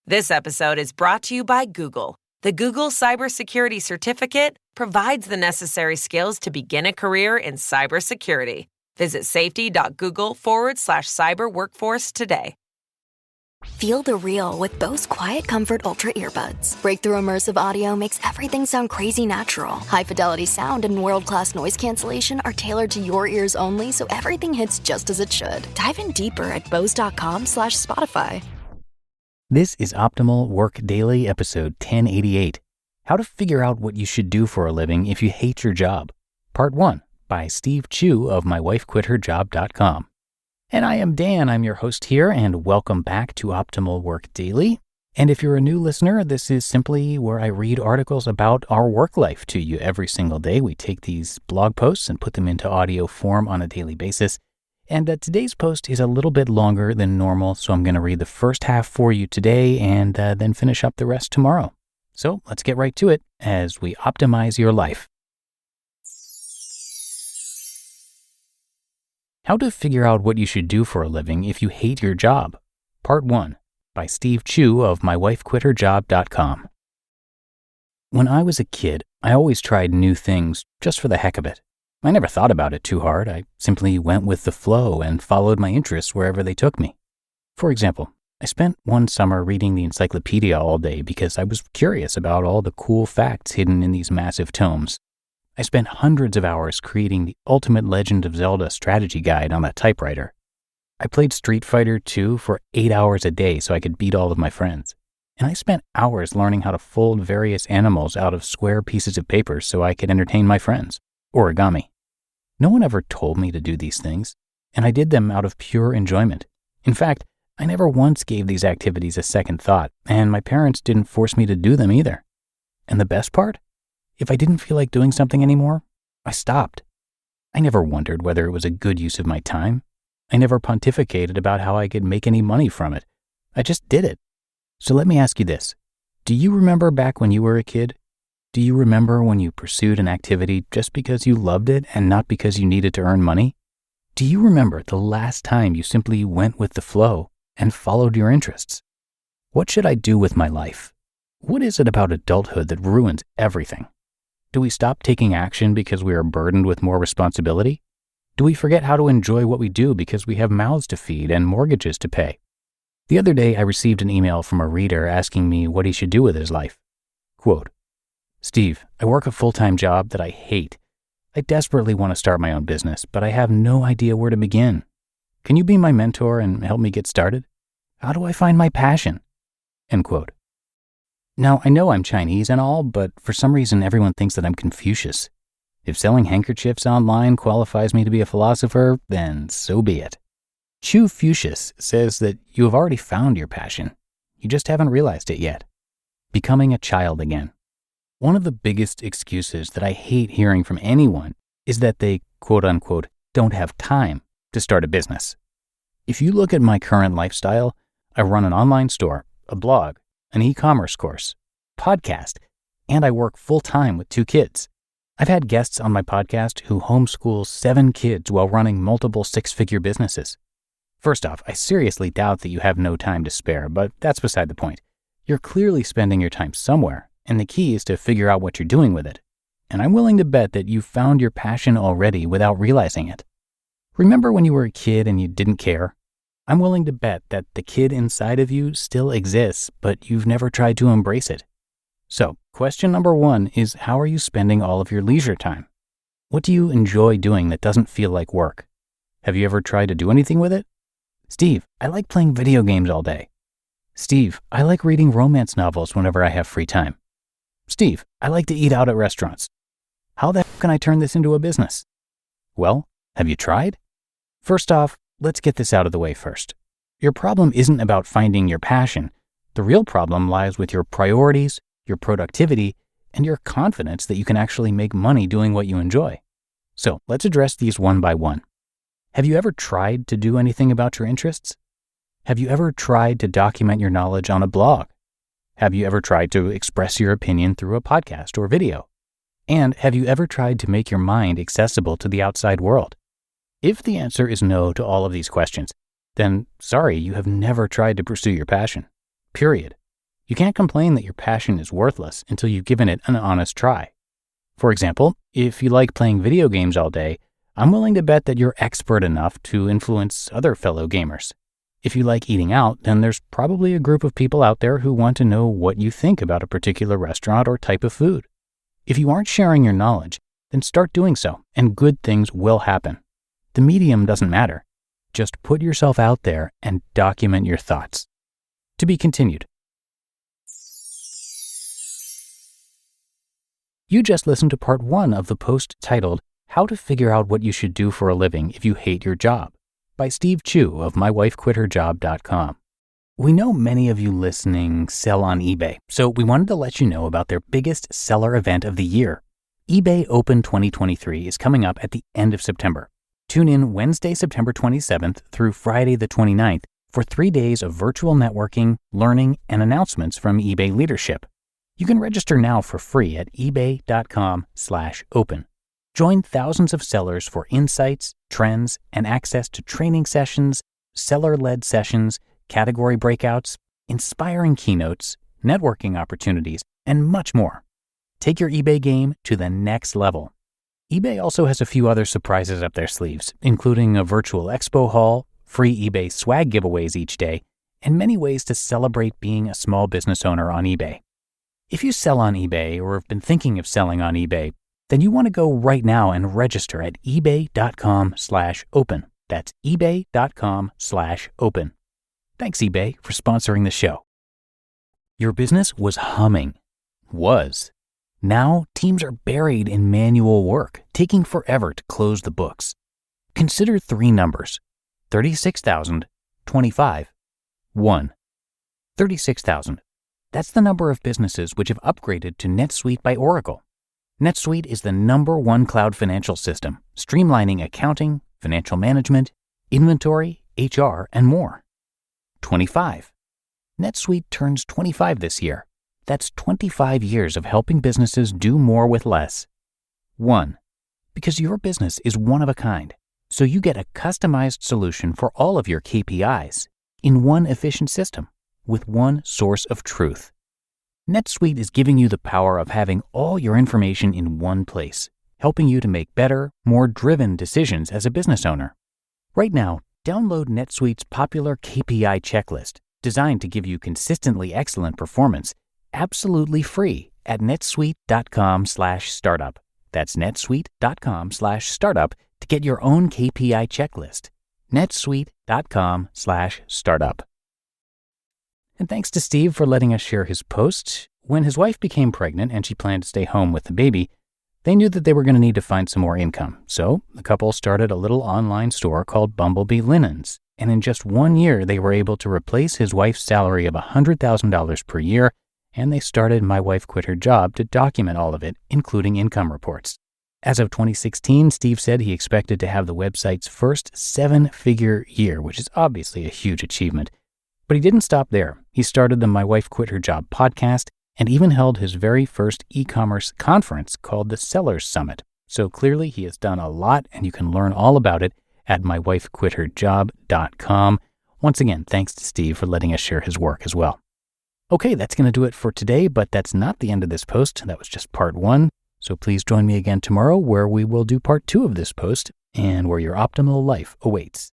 This episode is brought to you by Google. The Google Cybersecurity Certificate provides the necessary skills to begin a career in cybersecurity. Visit safety.google/cyber workforce today. Feel the real with Bose Quiet Comfort Ultra earbuds. Breakthrough immersive audio makes everything sound crazy natural. High-fidelity sound and world-class noise cancellation are tailored to your ears only, so everything hits just as it should. Dive in deeper at bose.com/Spotify. This is Optimal Work Daily, episode 1088. How to Figure Out What You Should Do for a Living If You Hate Your Job. Part 1 by Steve Chou of mywifequitherjob.com. And I am Dan, I'm your host here, and welcome back to Optimal Work Daily. And if you're a new listener, this is simply where I read articles about our work life to you every single day. We take these blog posts and put them into audio form on a daily basis. And today's post is a little bit longer than normal, so I'm going to read the first half for you today and then finish up the rest tomorrow. So let's get right to it as we optimize your life. How to Figure Out What You Should Do for a Living If You Hate Your Job. Part 1 by Steve Chou of mywifequitherjob.com. When I was a kid, I always tried new things just for the heck of it. I never thought about it too hard. I simply went with the flow and followed my interests wherever they took me. For example, I spent one summer reading the encyclopedia all day because I was curious about all the cool facts hidden in these massive tomes. I spent hundreds of hours creating the ultimate Legend of Zelda strategy guide on a typewriter. I played Street Fighter 2 for 8 hours a day so I could beat all of my friends. And I spent hours learning how to fold various animals out of square pieces of paper so I could entertain my friends. Origami. No one ever told me to do these things, and I did them out of pure enjoyment. In fact, I never once gave these activities a second thought, and my parents didn't force me to do them either. And the best part? If I didn't feel like doing something anymore, I stopped. I never wondered whether it was a good use of my time. I never pontificated about how I could make any money from it. I just did it. So let me ask you this. Do you remember back when you were a kid? Do you remember when you pursued an activity just because you loved it and not because you needed to earn money? Do you remember the last time you simply went with the flow and followed your interests? What should I do with my life? What is it about adulthood that ruins everything? Do we stop taking action because we are burdened with more responsibility? Do we forget how to enjoy what we do because we have mouths to feed and mortgages to pay? The other day, I received an email from a reader asking me what he should do with his life. Quote, Steve, I work a full-time job that I hate. I desperately want to start my own business, but I have no idea where to begin. Can you be my mentor and help me get started? How do I find my passion? End quote. Now, I know I'm Chinese and all, but for some reason everyone thinks that I'm Confucius. If selling handkerchiefs online qualifies me to be a philosopher, then so be it. Chou says that you have already found your passion. You just haven't realized it yet. Becoming a child again. One of the biggest excuses that I hate hearing from anyone is that they, quote unquote, don't have time to start a business. If you look at my current lifestyle, I run an online store, a blog, an e-commerce course, podcast, and I work full-time with 2 kids. I've had guests on my podcast who homeschool 7 kids while running multiple 6-figure businesses. First off, I seriously doubt that you have no time to spare, but that's beside the point. You're clearly spending your time somewhere, and the key is to figure out what you're doing with it. And I'm willing to bet that you found your passion already without realizing it. Remember when you were a kid and you didn't care? I'm willing to bet that the kid inside of you still exists, but you've never tried to embrace it. So, question number 1 is, how are you spending all of your leisure time? What do you enjoy doing that doesn't feel like work? Have you ever tried to do anything with it? Steve, I like playing video games all day. Steve, I like reading romance novels whenever I have free time. Steve, I like to eat out at restaurants. How the heck can I turn this into a business? Well, have you tried? First off, let's get this out of the way first. Your problem isn't about finding your passion. The real problem lies with your priorities, your productivity, and your confidence that you can actually make money doing what you enjoy. So let's address these one by one. Have you ever tried to do anything about your interests? Have you ever tried to document your knowledge on a blog? Have you ever tried to express your opinion through a podcast or video? And have you ever tried to make your mind accessible to the outside world? If the answer is no to all of these questions, then sorry, you have never tried to pursue your passion. Period. You can't complain that your passion is worthless until you've given it an honest try. For example, if you like playing video games all day, I'm willing to bet that you're expert enough to influence other fellow gamers. If you like eating out, then there's probably a group of people out there who want to know what you think about a particular restaurant or type of food. If you aren't sharing your knowledge, then start doing so, and good things will happen. The medium doesn't matter. Just put yourself out there and document your thoughts. To be continued. You just listened to part 1 of the post titled, How to Figure Out What You Should Do for a Living If You Hate Your Job, by Steve Chou of mywifequitherjob.com. We know many of you listening sell on eBay, so we wanted to let you know about their biggest seller event of the year. eBay Open 2023 is coming up at the end of September. Tune in Wednesday, September 27th through Friday the 29th for 3 days of virtual networking, learning, and announcements from eBay leadership. You can register now for free at ebay.com/open. Join thousands of sellers for insights, trends, and access to training sessions, seller-led sessions, category breakouts, inspiring keynotes, networking opportunities, and much more. Take your eBay game to the next level. eBay also has a few other surprises up their sleeves, including a virtual expo hall, free eBay swag giveaways each day, and many ways to celebrate being a small business owner on eBay. If you sell on eBay or have been thinking of selling on eBay, then you want to go right now and register at ebay.com/open. That's ebay.com/open. Thanks, eBay, for sponsoring the show. Your business was humming. Was. Now, teams are buried in manual work, taking forever to close the books. Consider 3 numbers: 36,000, 25, 1. 36,000. That's the number of businesses which have upgraded to NetSuite by Oracle. NetSuite is the #1 cloud financial system, streamlining accounting, financial management, inventory, HR, and more. 25. NetSuite turns 25 this year. That's 25 years of helping businesses do more with less. 1. Because your business is one of a kind, so you get a customized solution for all of your KPIs in one efficient system with one source of truth. NetSuite is giving you the power of having all your information in one place, helping you to make better, more driven decisions as a business owner. Right now, download NetSuite's popular KPI checklist, designed to give you consistently excellent performance, absolutely free at netsuite.com/startup. That's netsuite.com/startup to get your own KPI checklist. netsuite.com/startup. And thanks to Steve for letting us share his post. When his wife became pregnant and she planned to stay home with the baby, they knew that they were going to need to find some more income. So the couple started a little online store called Bumblebee Linens. And in just 1 year, they were able to replace his wife's salary of $100,000 per year. And they started My Wife Quit Her Job to document all of it, including income reports. As of 2016, Steve said he expected to have the website's first 7-figure year, which is obviously a huge achievement. But he didn't stop there. He started the My Wife Quit Her Job podcast and even held his very first e-commerce conference called the Sellers Summit. So clearly he has done a lot, and you can learn all about it at mywifequitherjob.com. Once again, thanks to Steve for letting us share his work as well. Okay, that's going to do it for today, but that's not the end of this post. That was just part 1. So please join me again tomorrow where we will do part 2 of this post and where your optimal life awaits.